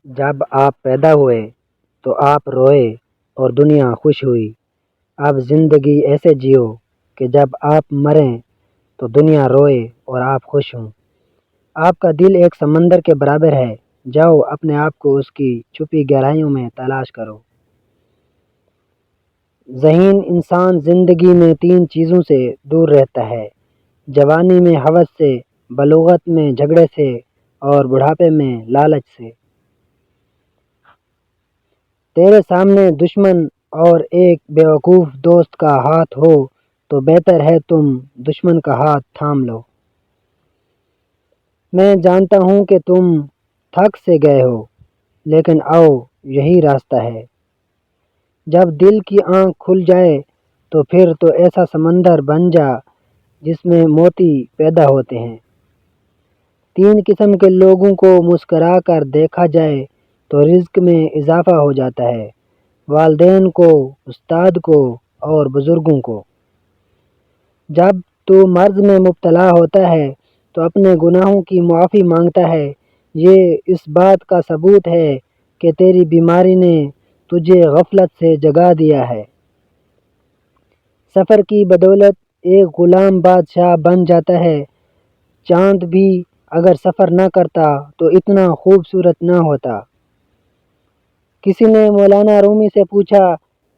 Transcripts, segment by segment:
جب آپ پیدا ہوئے تو آپ روئے اور دنیا خوش ہوئی۔ اب زندگی ایسے جیو کہ جب آپ مریں تو دنیا روئے اور آپ خوش ہوں۔ آپ کا دل ایک سمندر کے برابر ہے، جاؤ اپنے آپ کو اس کی چھپی گہرائیوں میں تلاش کرو۔ ذہین انسان زندگی میں تین چیزوں سے دور رہتا ہے: جوانی میں ہوس سے، بلوغت میں جھگڑے سے اور بڑھاپے میں لالچ سے۔ تیرے سامنے دشمن اور ایک بیوقوف دوست کا ہاتھ ہو تو بہتر ہے تم دشمن کا ہاتھ تھام لو۔ میں جانتا ہوں کہ تم تھک سے گئے ہو، لیکن آؤ یہی راستہ ہے۔ جب دل کی آنکھ کھل جائے تو پھر تو ایسا سمندر بن جا جس میں موتی پیدا ہوتے ہیں۔ تین قسم کے لوگوں کو مسکرا کر دیکھا جائے تو رزق میں اضافہ ہو جاتا ہے: والدین کو، استاد کو اور بزرگوں کو۔ جب تو مرض میں مبتلا ہوتا ہے تو اپنے گناہوں کی معافی مانگتا ہے، یہ اس بات کا ثبوت ہے کہ تیری بیماری نے تجھے غفلت سے جگا دیا ہے۔ سفر کی بدولت ایک غلام بادشاہ بن جاتا ہے۔ چاند بھی اگر سفر نہ کرتا تو اتنا خوبصورت نہ ہوتا۔ کسی نے مولانا رومی سے پوچھا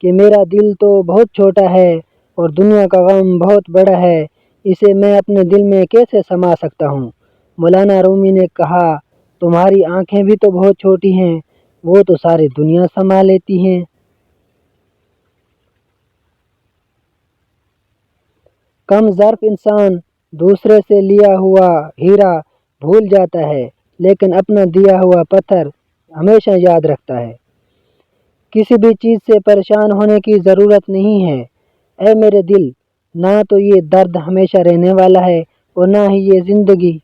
کہ میرا دل تو بہت چھوٹا ہے اور دنیا کا غم بہت بڑا ہے، اسے میں اپنے دل میں کیسے سما سکتا ہوں؟ مولانا رومی نے کہا، تمہاری آنکھیں بھی تو بہت چھوٹی ہیں، وہ تو ساری دنیا سما لیتی ہیں۔ کم ظرف انسان دوسرے سے لیا ہوا ہیرا بھول جاتا ہے، لیکن اپنا دیا ہوا پتھر ہمیشہ یاد رکھتا ہے۔ کسی بھی چیز سے پریشان ہونے کی ضرورت نہیں ہے، اے میرے دل، نہ تو یہ درد ہمیشہ رہنے والا ہے اور نہ ہی یہ زندگی۔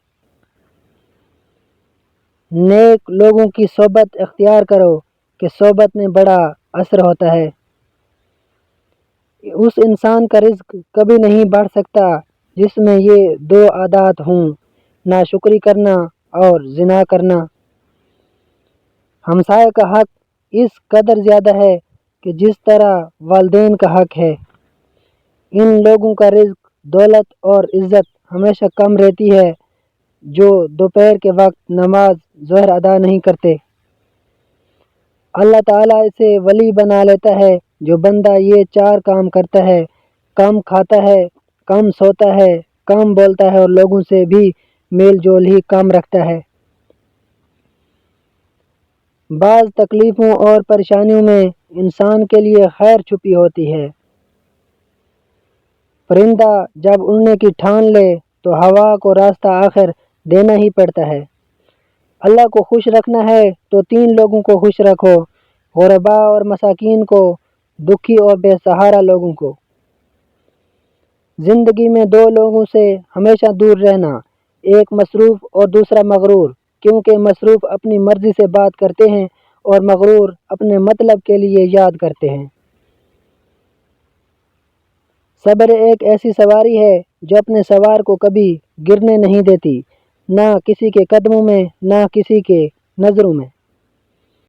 نیک لوگوں کی صحبت اختیار کرو کہ صحبت میں بڑا اثر ہوتا ہے۔ اس انسان کا رزق کبھی نہیں بڑھ سکتا جس میں یہ دو عادات ہوں: ناشکری کرنا اور زنا کرنا۔ ہمسائے کا حق اس قدر زیادہ ہے کہ جس طرح والدین کا حق ہے۔ ان لوگوں کا رزق، دولت اور عزت ہمیشہ کم رہتی ہے جو دوپہر کے وقت نماز ظہر ادا نہیں کرتے۔ اللہ تعالیٰ اسے ولی بنا لیتا ہے جو بندہ یہ چار کام کرتا ہے: کم کھاتا ہے، کم سوتا ہے، کم بولتا ہے اور لوگوں سے بھی میل جول ہی کم رکھتا ہے۔ بعض تکلیفوں اور پریشانیوں میں انسان کے لیے خیر چھپی ہوتی ہے۔ پرندہ جب اڑنے کی ٹھان لے تو ہوا کو راستہ آخر دینا ہی پڑتا ہے۔ اللہ کو خوش رکھنا ہے تو تین لوگوں کو خوش رکھو: غرباء اور مساکین کو، دکھی اور بے سہارا لوگوں کو۔ زندگی میں دو لوگوں سے ہمیشہ دور رہنا: ایک مصروف اور دوسرا مغرور، کیونکہ مصروف اپنی مرضی سے بات کرتے ہیں اور مغرور اپنے مطلب کے لیے یاد کرتے ہیں۔ صبر ایک ایسی سواری ہے جو اپنے سوار کو کبھی گرنے نہیں دیتی، نہ کسی کے قدموں میں نہ کسی کے نظروں میں۔